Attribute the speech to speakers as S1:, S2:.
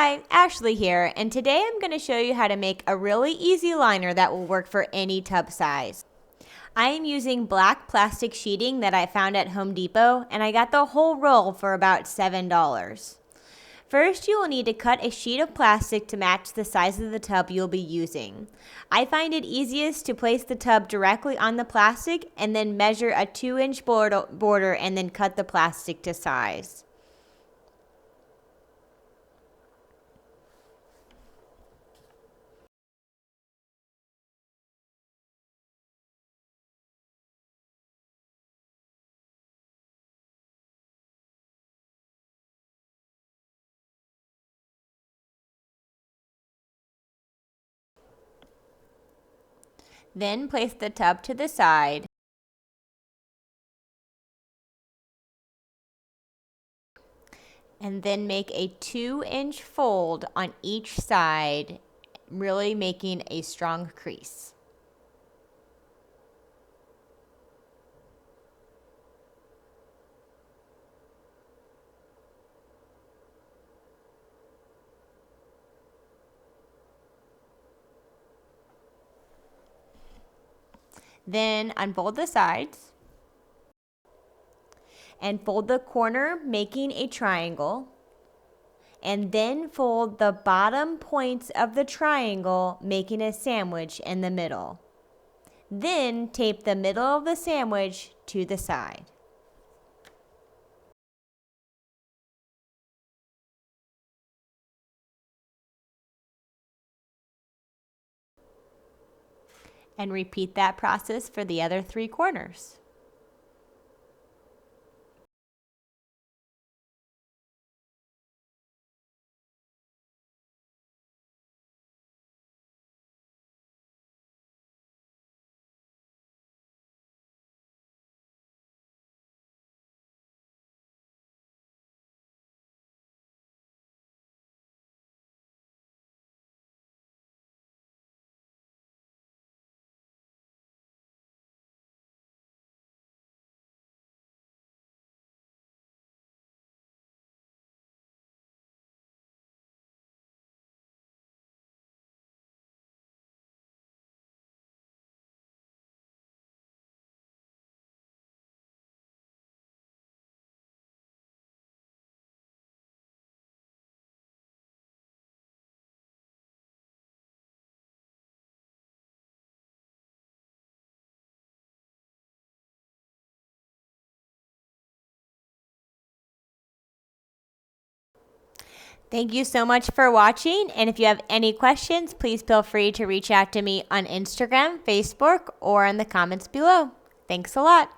S1: Hi, Ashley here, and today I'm going to show you how to make a really easy liner that will work for any tub size. I am using black plastic sheeting that I found at Home Depot, and I got the whole roll for about $7. First, you will need to cut a sheet of plastic to match the size of the tub you'll be using. I find it easiest to place the tub directly on the plastic and then measure a 2-inch border and then cut the plastic to size. Then place the tub to the side. And then make a 2-inch fold on each side, really making a strong crease. Then unfold the sides and fold the corner, making a triangle, and then fold the bottom points of the triangle, making a sandwich in the middle. Then tape the middle of the sandwich to the side. And repeat that process for the other 3 corners. Thank you so much for watching, and if you have any questions, please feel free to reach out to me on Instagram, Facebook, or in the comments below. Thanks a lot.